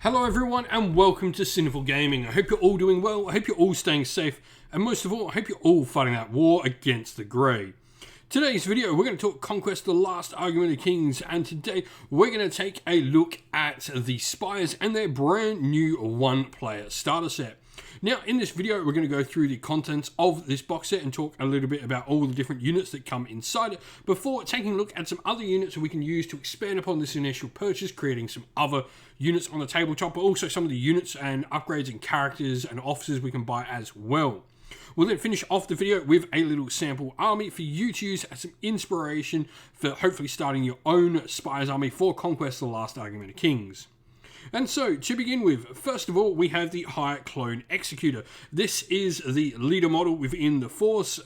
Hello everyone and welcome to Sinful Gaming. I hope you're all doing well, I hope you're all staying safe, and most of all, I hope you're all fighting that war against the Grey. Today's video, we're going to talk Conquest, the last argument of kings, and today we're going to take a look at the Spires and their brand new one-player starter set. Now, in this video, we're going to go through the contents of this box set and talk a little bit about all the different units that come inside it before taking a look at some other units that we can use to expand upon this initial purchase, creating some other units on the tabletop, but also some of the units and upgrades and characters and officers we can buy as well. We'll then finish off the video with a little sample army for you to use as some inspiration for hopefully starting your own Spires army for Conquest, the last argument of kings. And so, to begin with, first of all, we have the High Clone Executor. This is the leader model within the Force,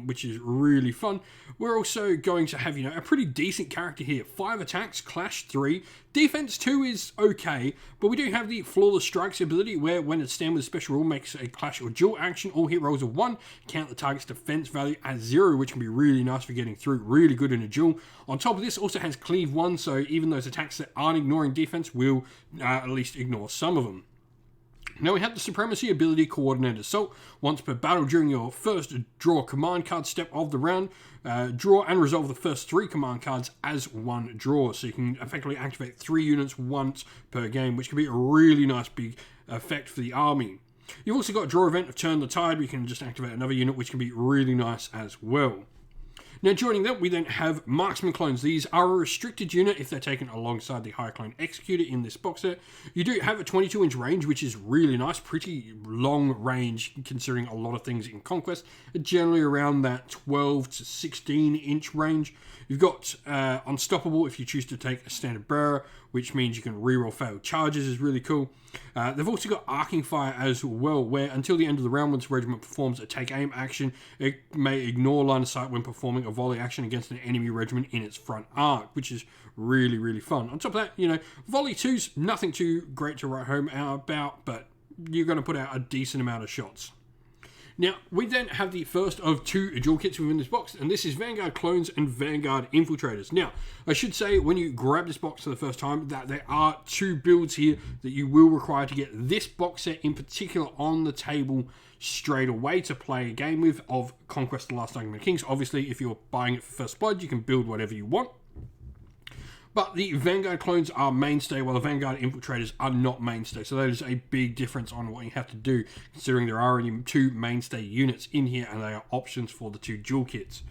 which is really fun. We're also going to have, a pretty decent character here. 5 attacks, Clash 3. Defense 2 is okay, but we do have the Flawless Strikes ability, where when a stand with a special rule makes a clash or duel action, all hit rolls of 1, count the target's defense value as 0, which can be really nice for getting through, really good in a duel. On top of this, also has Cleave 1, so even those attacks that aren't ignoring defense will at least ignore some of them. Now we have the Supremacy ability, Coordinated Assault. Once per battle during your first draw command card step of the round, draw and resolve the first 3 command cards as one draw. So you can effectively activate 3 units once per game, which can be a really nice big effect for the army. You've also got a draw event of Turn the Tide, where you can just activate another unit, which can be really nice as well. Now, joining that, we then have Marksman Clones. These are a restricted unit if they're taken alongside the High Clone Executor in this box set. You do have a 22-inch range, which is really nice. Pretty long range, considering a lot of things in Conquest are generally around that 12 to 16-inch range. You've got Unstoppable if you choose to take a Standard Bearer, which means you can reroll failed charges, is really cool. They've also got Arcing Fire as well, where until the end of the round, once the regiment performs a take aim action, it may ignore line of sight when performing a volley action against an enemy regiment in its front arc, which is really, really fun. On top of that, volley 2's nothing too great to write home about, but you're going to put out a decent amount of shots. Now, we then have the first of 2 dual kits within this box, and this is Vanguard Clones and Vanguard Infiltrators. Now, I should say, when you grab this box for the first time, that there are 2 builds here that you will require to get this box set in particular on the table straight away to play a game with of Conquest, the Last Argument of Kings. Obviously, if you're buying it for First Blood, you can build whatever you want. But the Vanguard Clones are mainstay, while the Vanguard Infiltrators are not mainstay. So there's a big difference on what you have to do, considering there are only 2 mainstay units in here, and they are options for the 2 dual kits.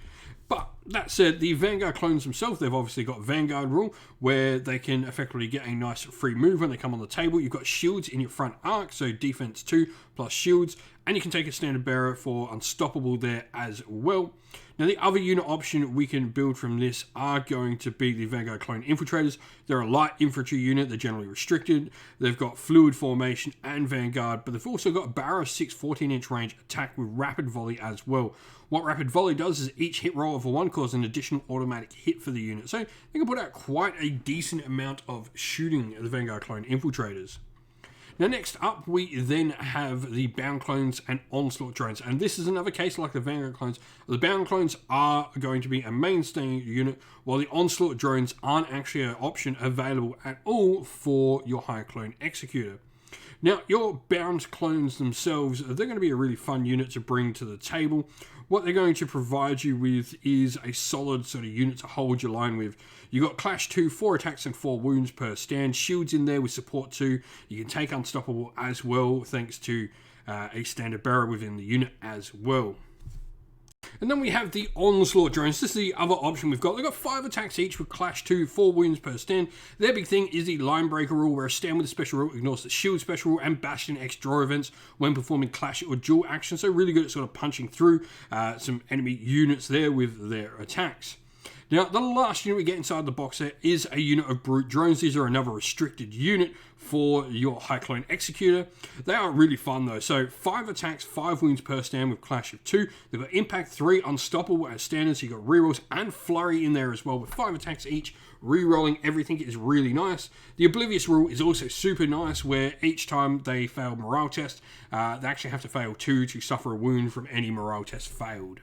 But that said, the Vanguard Clones themselves, they've obviously got Vanguard rule, where they can effectively get a nice free move when they come on the table. You've got shields in your front arc, so defense 2 plus shields, and you can take a Standard Bearer for Unstoppable there as well. Now, the other unit option we can build from this are going to be the Vanguard Clone Infiltrators. They're a light infantry unit. They're generally restricted. They've got Fluid Formation and Vanguard, but they've also got a Barrow 6 14-inch range attack with Rapid Volley as well. What Rapid Volley does is each hit roll of a 1 causes an additional automatic hit for the unit. So they can put out quite a decent amount of shooting at the Vanguard Clone Infiltrators. Now, next up, we then have the Bound Clones and Onslaught Drones. And this is another case like the Vanguard Clones. The Bound Clones are going to be a mainstay unit, while the Onslaught Drones aren't actually an option available at all for your High Clone Executor. Now, your Bound Clones themselves, they're going to be a really fun unit to bring to the table. What they're going to provide you with is a solid sort of unit to hold your line with. You've got Clash 2, 4 attacks and 4 wounds per stand. Shields in there with Support 2. You can take Unstoppable as well, thanks to a Standard Bearer within the unit as well. And then we have the Onslaught Drones. This is the other option we've got. They've got 5 attacks each with Clash 2, 4 wounds per stand. Their big thing is the Line Breaker rule, where a stand with a special rule ignores the Shield special rule and Bastion X draw events when performing Clash or dual action. So really good at sort of punching through some enemy units there with their attacks. Now, the last unit we get inside the box set is a unit of Brute Drones. These are another restricted unit for your High Clone Executor. They are really fun though. So 5 attacks, 5 wounds per stand with Clash of 2. They've got Impact 3, Unstoppable as standard, so you've got rerolls and Flurry in there as well with 5 attacks each. Rerolling everything is really nice. The Oblivious rule is also super nice, where each time they fail morale test, they actually have to fail 2 to suffer a wound from any morale test failed.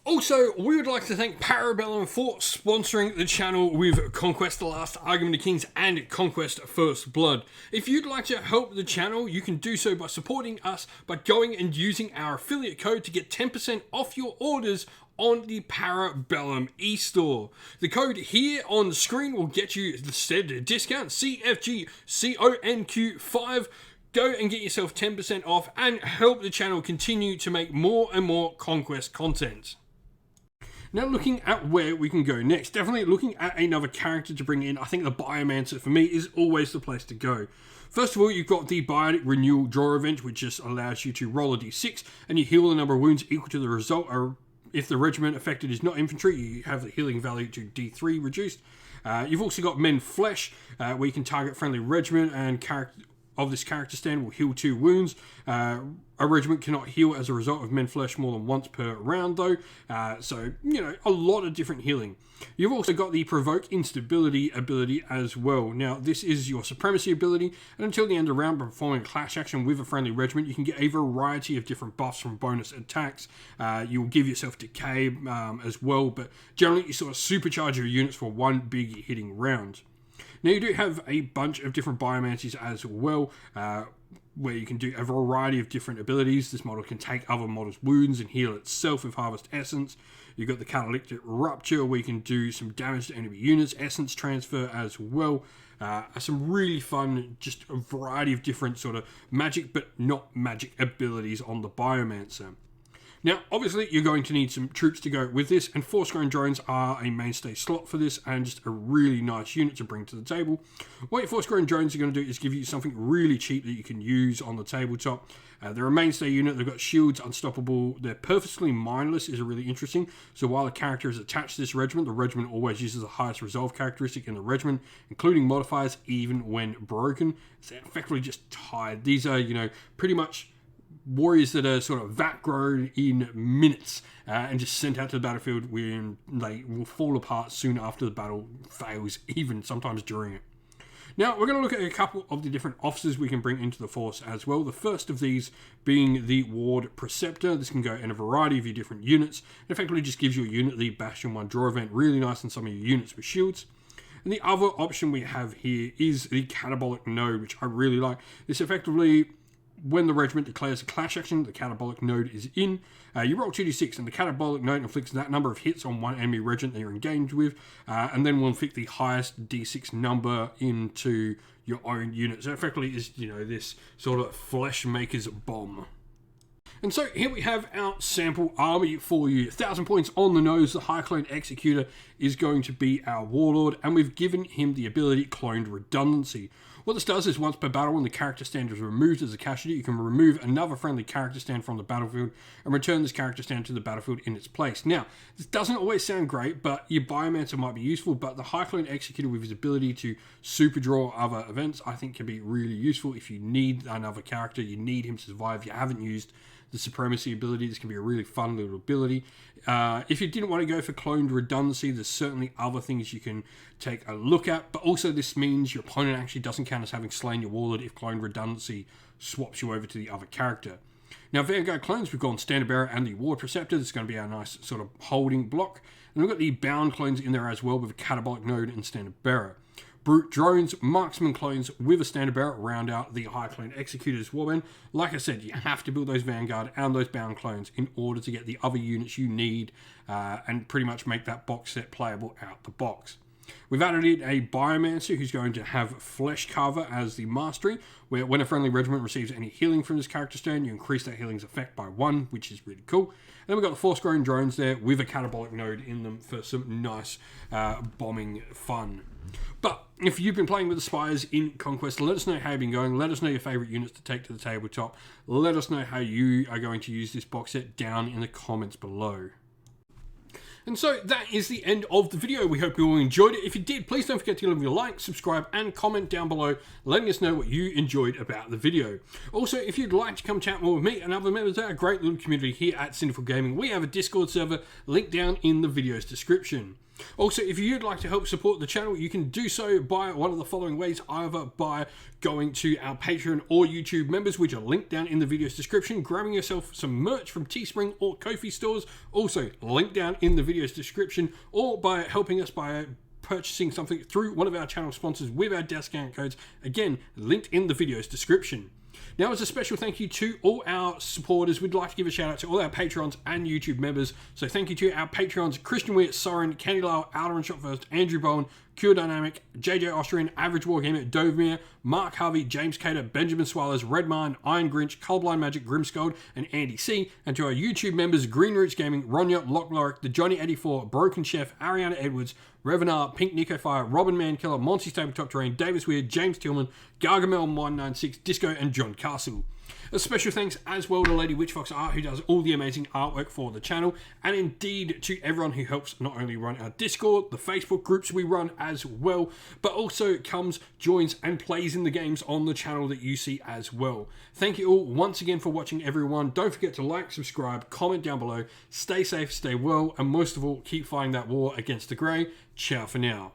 Also, we would like to thank Parabellum for sponsoring the channel with Conquest the Last Argument of Kings and Conquest First Blood. If you'd like to help the channel, you can do so by supporting us by going and using our affiliate code to get 10% off your orders on the Parabellum e-store. The code here on the screen will get you the said discount, CFGCONQ5. Go and get yourself 10% off and help the channel continue to make more and more Conquest content. Now looking at where we can go next, definitely looking at another character to bring in. I think the Biomancer for me is always the place to go. First of all, you've got the Biotic Renewal Draw event, which just allows you to roll a d6 and you heal the number of wounds equal to the result. If the regiment affected is not infantry, you have the healing value to d3 reduced. You've also got Men Flesh, where you can target friendly regiment and character of this character stand will heal 2 wounds. A regiment cannot heal as a result of Men Flesh more than once per round though. So, you know, a lot of different healing. You've also got the Provoke Instability ability as well. Now, this is your Supremacy ability, and until the end of the round, by performing a clash action with a friendly regiment, you can get a variety of different buffs from bonus attacks. You'll give yourself Decay as well, but generally you sort of supercharge your units for one big hitting round. Now, you do have a bunch of different Biomancers as well, where you can do a variety of different abilities. This model can take other models' wounds and heal itself with Harvest Essence. You've got the Catalytic Rupture, where you can do some damage to enemy units, Essence Transfer as well. Some really fun, just a variety of different sort of magic, but not magic abilities on the Biomancer. Now, obviously, you're going to need some troops to go with this, and Force-Grown Drones are a mainstay slot for this, and just a really nice unit to bring to the table. What your Force-Grown Drones are going to do is give you something really cheap that you can use on the tabletop. They're a mainstay unit. They've got shields, unstoppable. They're purposely mindless, is really interesting. So while the character is attached to this regiment, the regiment always uses the highest resolve characteristic in the regiment, including modifiers, even when broken. So they're effectively just tied. These are, you know, pretty much warriors that are sort of vat grown in minutes and just sent out to the battlefield when they will fall apart soon after the battle fails, even sometimes during it. Now, we're going to look at a couple of the different officers we can bring into the force as well. The first of these being the Ward Preceptor. This can go in a variety of your different units. It effectively just gives you a unit, the Bastion 1 draw event, really nice in some of your units with shields. And the other option we have here is the Catabolic Node, which I really like. This effectively, when the regiment declares a clash action, the Catabolic Node is in. You roll 2d6, and the Catabolic Node inflicts that number of hits on one enemy regiment that you're engaged with, and then will inflict the highest d6 number into your own unit. So effectively is, you know, this sort of Flesh Maker's bomb. And so here we have our sample army for you. 1,000 points on the nose. The High Clone Executor is going to be our Warlord, and we've given him the ability Cloned Redundancy. What this does is once per battle, when the character stand is removed as a casualty, you can remove another friendly character stand from the battlefield and return this character stand to the battlefield in its place. Now, this doesn't always sound great, but your Biomancer might be useful, but the High Clone Executor with his ability to super draw other events, I think can be really useful if you need another character, you need him to survive, you haven't used the Supremacy ability. This can be a really fun little ability. If you didn't want to go for Cloned Redundancy, there's certainly other things you can take a look at, but also this means your opponent actually doesn't count as having slain your Warlord if Cloned Redundancy swaps you over to the other character. Now, Vanguard clones, we've gone Standard Bearer and the Ward Preceptor. This is going to be our nice sort of holding block. And we've got the Bound clones in there as well with a Catabolic Node and Standard Bearer. Brute Drones, Marksman clones with a Standard Bearer round out the High Clone Executor's Warband. Like I said, you have to build those Vanguard and those Bound clones in order to get the other units you need and pretty much make that box set playable out the box. We've added in a Biomancer who's going to have Flesh Carver as the mastery, where when a friendly regiment receives any healing from this character stand, you increase that healing's effect by 1, which is really cool. And then we've got the Force-Grown Drones there with a Catabolic Node in them for some nice bombing fun. But if you've been playing with the Spires in Conquest, let us know how you've been going. Let us know your favourite units to take to the tabletop. Let us know how you are going to use this box set down in the comments below. And so that is the end of the video. We hope you all enjoyed it. If you did, please don't forget to leave a like, subscribe, and comment down below, letting us know what you enjoyed about the video. Also, if you'd like to come chat more with me and other members of our great little community here at Sinful Gaming, we have a Discord server linked down in the video's description. Also, if you'd like to help support the channel, you can do so by one of the following ways, either by going to our Patreon or YouTube members, which are linked down in the video's description, grabbing yourself some merch from Teespring or Ko-fi stores, also linked down in the video's description, or by helping us by purchasing something through one of our channel sponsors with our discount codes, again, linked in the video's description. Now, as a special thank you to all our supporters, we'd like to give a shout out to all our Patrons and YouTube members. So thank you to our Patrons: Christian Weir, Soren, Candy Lyle, Alderman Shot First, Andrew Bowen, Cure Dynamic, JJ Austrian, Average Wargamer, Dovemere, Mark Harvey, James Cater, Benjamin Swallows, Redmine, Iron Grinch, Colblind Magic, Grimscold, and Andy C. And to our YouTube members: Green Roots Gaming, Ronya, Lockloric, The Johnny 84, Broken Chef, Ariana Edwards, Revenar, Pink Nico Fire, Robin Mankiller, Monty Tabletop Terrain, Davis Weird, James Tillman, Gargamel196, Disco, and John Castle. A special thanks as well to Lady Witchfox Art, who does all the amazing artwork for the channel, and indeed to everyone who helps not only run our Discord, the Facebook groups we run as well, but also comes, joins, and plays in the games on the channel that you see as well. Thank you all once again for watching, everyone. Don't forget to like, subscribe, comment down below, stay safe, stay well, and most of all, keep fighting that war against the Grey. Ciao for now.